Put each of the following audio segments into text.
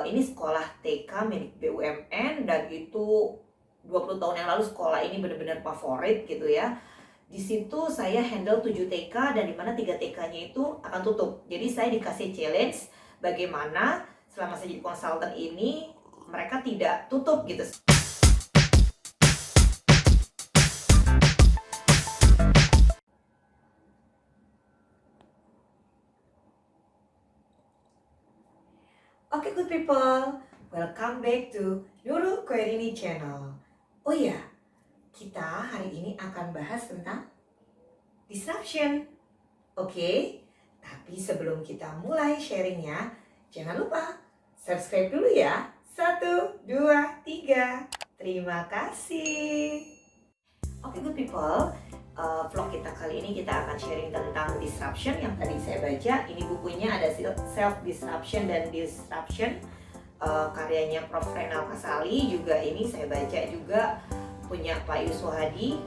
ini sekolah TK milik BUMN, dan itu 20 tahun yang lalu sekolah ini benar-benar favorit gitu ya. Di situ saya handle 7 TK, dan dimana 3 TK-nya itu akan tutup. Jadi saya dikasih challenge bagaimana selama saya jadi konsultan ini mereka tidak tutup gitu. Oke, good people, welcome back to Nurul Khairini channel. Oh ya, kita hari ini akan bahas tentang disruption. Oke, tapi sebelum kita mulai sharingnya, jangan lupa subscribe dulu ya. 1, 2, 3. Terima kasih. Oke, good people, vlog kita kali ini kita akan sharing tentang disruption. Yang tadi saya baca, ini bukunya ada Self Disruption dan Disruption, karyanya Prof. Renal Kasali. Juga ini saya baca juga punya Pak Yusuf Hadi,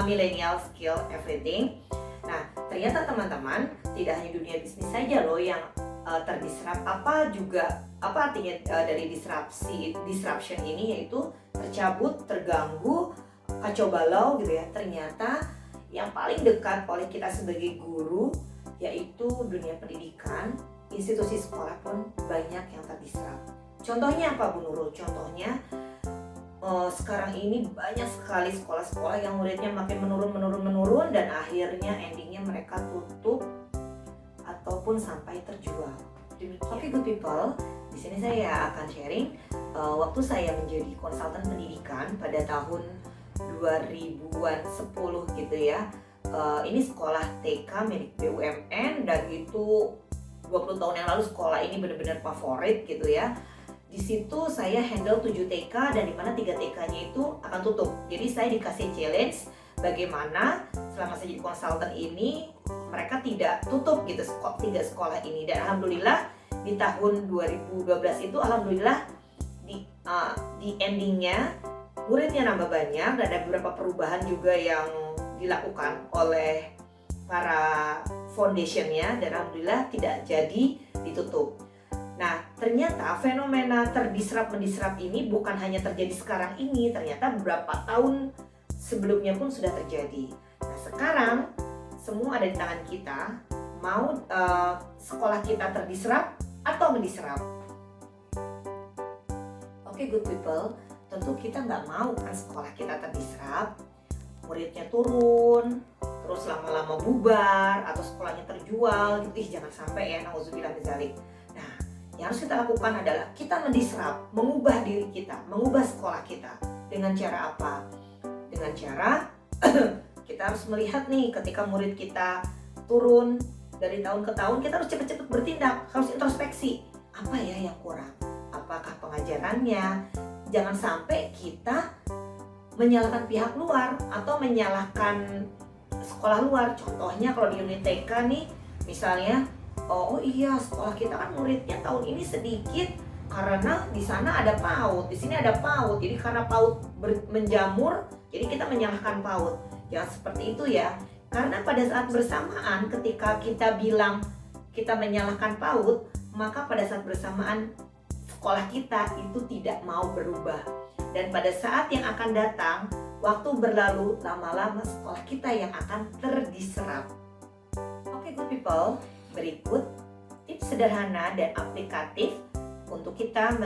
Millennial Skill Everything. Nah, ternyata teman-teman, tidak hanya dunia bisnis saja loh yang terdisrupt. Apa artinya dari disruption ini, yaitu tercabut, terganggu, kacau balau gitu ya. Ternyata yang paling dekat oleh kita sebagai guru, yaitu dunia pendidikan, institusi sekolah pun banyak yang terdisrupt. Contohnya apa Bu Nurul? Contohnya sekarang ini banyak sekali sekolah-sekolah yang muridnya makin menurun, dan akhirnya endingnya mereka tutup ataupun sampai terjual. Demikian. Oke, good people, di sini saya akan sharing waktu saya menjadi konsultan pendidikan pada tahun 2010 gitu ya. Ini sekolah TK milik BUMN, dan itu 20 tahun yang lalu sekolah ini benar-benar favorit gitu ya. Di situ saya handle 7 TK, dan dimana 3 TK-nya itu akan tutup. Jadi saya dikasih challenge bagaimana selama saya jadi konsultan ini mereka tidak tutup gitu, 3 sekolah ini. Dan alhamdulillah di tahun 2012 itu alhamdulillah di endingnya muridnya nambah banyak, dan ada beberapa perubahan juga yang dilakukan oleh para foundationnya, dan alhamdulillah tidak jadi ditutup. Nah, ternyata fenomena mendisrupt ini bukan hanya terjadi sekarang ini, ternyata beberapa tahun sebelumnya pun sudah terjadi. Nah, sekarang semua ada di tangan kita, mau sekolah kita terdisrupt atau mendisrupt. Oke, good people, tentu kita nggak mau kan sekolah kita terdisrupt, muridnya turun, terus lama-lama bubar, atau sekolahnya terjual gitu. Jangan sampai ya, nauzubillah min dzalik. Nah, yang harus kita lakukan adalah kita mendisrupt, mengubah diri kita, mengubah sekolah kita. Dengan cara apa? Dengan cara kita harus melihat nih, ketika murid kita turun dari tahun ke tahun, kita harus cepat-cepat bertindak, harus introspeksi. Apa ya yang kurang? Apakah pengajarannya? Jangan sampai kita menyalahkan pihak luar atau menyalahkan sekolah luar. Contohnya kalau di unit TK nih, misalnya, oh iya sekolah kita kan muridnya tahun ini sedikit karena di sana ada PAUD, di sini ada PAUD. Jadi karena PAUD menjamur, jadi kita menyalahkan PAUD. Jangan seperti itu ya. Karena pada saat bersamaan ketika kita bilang kita menyalahkan PAUD, maka pada saat bersamaan sekolah kita itu tidak mau berubah. Dan pada saat yang akan datang, waktu berlalu, lama-lama sekolah kita yang akan terdisrupt. Oke, good people, berikut tips sederhana dan aplikatif untuk kita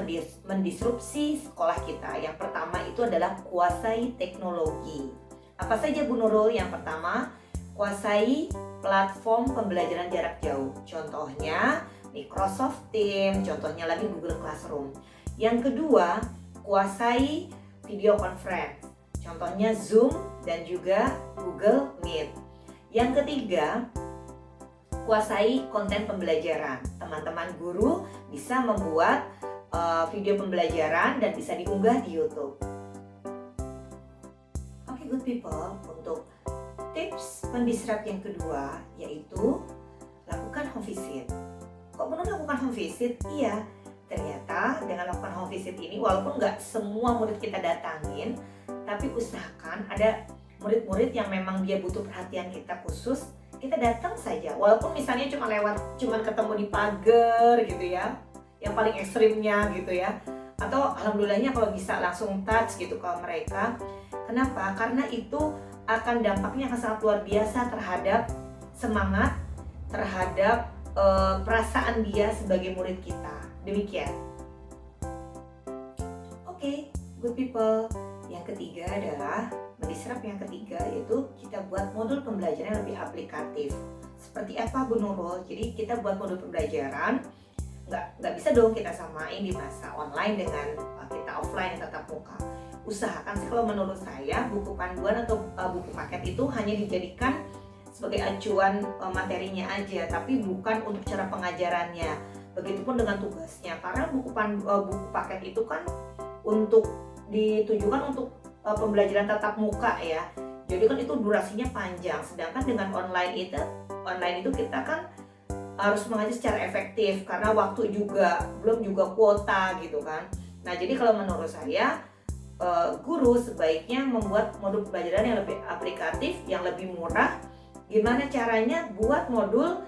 mendisrupsi sekolah kita. Yang pertama itu adalah kuasai teknologi. Apa saja Bu Nurul? Yang pertama, kuasai platform pembelajaran jarak jauh. Contohnya Microsoft Teams, contohnya lagi Google Classroom. Yang kedua, kuasai video conference. Contohnya Zoom dan juga Google Meet. Yang ketiga, kuasai konten pembelajaran. Teman-teman guru bisa membuat video pembelajaran dan bisa diunggah di YouTube. Oke, good people, untuk tips mendisrupt yang kedua yaitu lakukan home visit. Kok perlu lakukan home visit? Iya, ternyata dengan lakukan home visit ini, walaupun nggak semua murid kita datangin, tapi usahakan ada murid-murid yang memang dia butuh perhatian kita khusus, kita datang saja. Walaupun misalnya cuma ketemu di pagar gitu ya, yang paling ekstrimnya gitu ya. Atau alhamdulillahnya kalau bisa langsung touch gitu ke mereka. Kenapa? Karena itu akan dampaknya akan sangat luar biasa terhadap semangat, terhadap perasaan dia sebagai murid kita. Demikian. Oke, good people. Yang ketiga adalah mendiserap yang ketiga, yaitu kita buat modul pembelajaran yang lebih aplikatif. Seperti apa Bu Nurul? Jadi kita buat modul pembelajaran, nggak bisa dong kita samain di masa online dengan kita offline tatap muka. Usahakan sih kalau menurut saya buku panduan atau buku paket itu hanya dijadikan sebagai acuan materinya aja, tapi bukan untuk cara pengajarannya. Begitupun dengan tugasnya, karena buku paket itu kan untuk ditujukan untuk pembelajaran tatap muka ya. Jadi kan itu durasinya panjang. Sedangkan dengan online itu kita kan harus mengajar secara efektif karena waktu juga belum juga kuota gitu kan. Nah, jadi kalau menurut saya guru sebaiknya membuat modul pembelajaran yang lebih aplikatif, yang lebih murah. Gimana caranya buat modul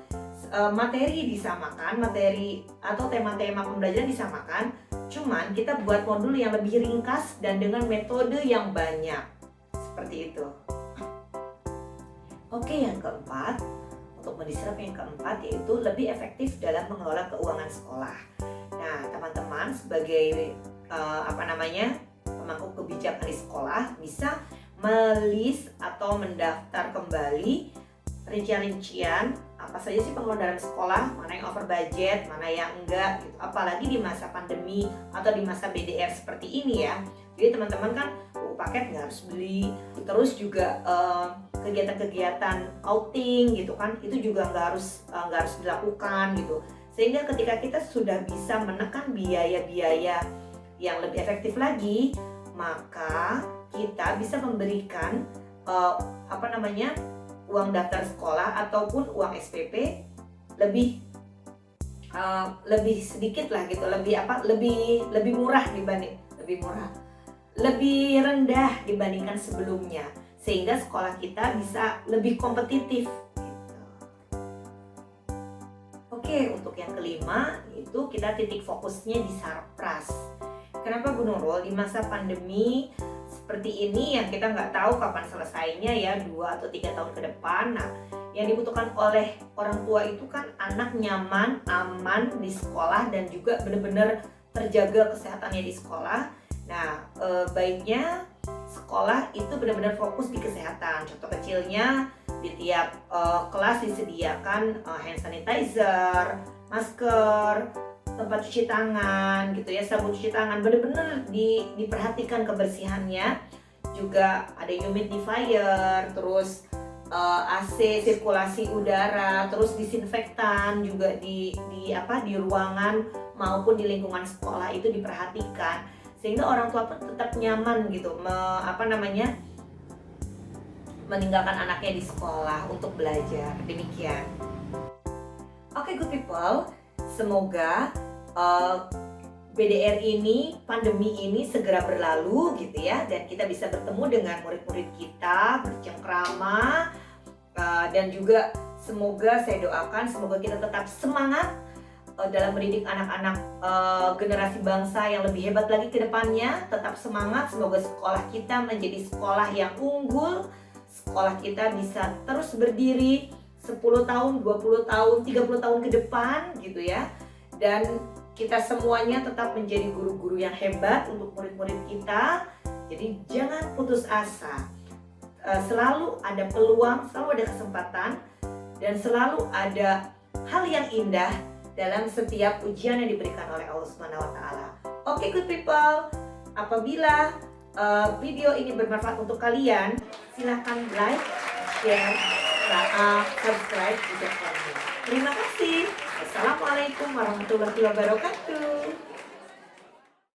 materi disamakan, materi atau tema-tema pembelajaran disamakan, cuman kita buat modul yang lebih ringkas dan dengan metode yang banyak. Seperti itu. Oke, yang keempat, untuk mendiserap yang keempat yaitu lebih efektif dalam mengelola keuangan sekolah. Nah, teman-teman sebagai pemangku kebijakan di sekolah bisa melis atau mendaftar kembali rincian-rincian apa saja sih pengeluaran dalam sekolah, mana yang over budget, mana yang enggak gitu. Apalagi di masa pandemi atau di masa BDR seperti ini ya. Jadi teman-teman kan buku paket nggak harus beli, terus juga kegiatan-kegiatan outing gitu kan, itu juga nggak harus dilakukan gitu. Sehingga ketika kita sudah bisa menekan biaya-biaya yang lebih efektif lagi, maka kita bisa memberikan uang daftar sekolah ataupun uang SPP lebih sedikit lah gitu, lebih murah lebih rendah dibandingkan sebelumnya, sehingga sekolah kita bisa lebih kompetitif gitu. Oke, untuk yang kelima itu kita titik fokusnya di sarpras. Kenapa Bu Nurul? Di masa pandemi seperti ini yang kita nggak tahu kapan selesainya ya, 2 atau 3 tahun ke depan. Nah, yang dibutuhkan oleh orang tua itu kan anak nyaman, aman di sekolah dan juga benar-benar terjaga kesehatannya di sekolah. Nah, baiknya sekolah itu benar-benar fokus di kesehatan. Contoh kecilnya di tiap kelas disediakan hand sanitizer, masker, tempat cuci tangan gitu ya, sabun cuci tangan, bener-bener diperhatikan kebersihannya. Juga ada humidifier, terus AC sirkulasi udara, terus disinfektan juga di ruangan maupun di lingkungan sekolah itu diperhatikan, sehingga orang tua pun tetap nyaman gitu meninggalkan anaknya di sekolah untuk belajar. Demikian. Oke, good people. Semoga BDR ini, pandemi ini segera berlalu gitu ya, dan kita bisa bertemu dengan murid-murid kita, bercengkrama, dan juga semoga saya doakan semoga kita tetap semangat dalam mendidik anak-anak generasi bangsa yang lebih hebat lagi ke depannya. Tetap semangat, semoga sekolah kita menjadi sekolah yang unggul, sekolah kita bisa terus berdiri 10 tahun, 20 tahun, 30 tahun ke depan gitu ya. Dan kita semuanya tetap menjadi guru-guru yang hebat untuk murid-murid kita. Jadi jangan putus asa. Selalu ada peluang, selalu ada kesempatan, dan selalu ada hal yang indah dalam setiap ujian yang diberikan oleh Allah Subhanahu wa taala. Oke, good people. Apabila video ini bermanfaat untuk kalian, silahkan like, share, subscribe juga channel. Terima kasih. Assalamualaikum warahmatullahi wabarakatuh.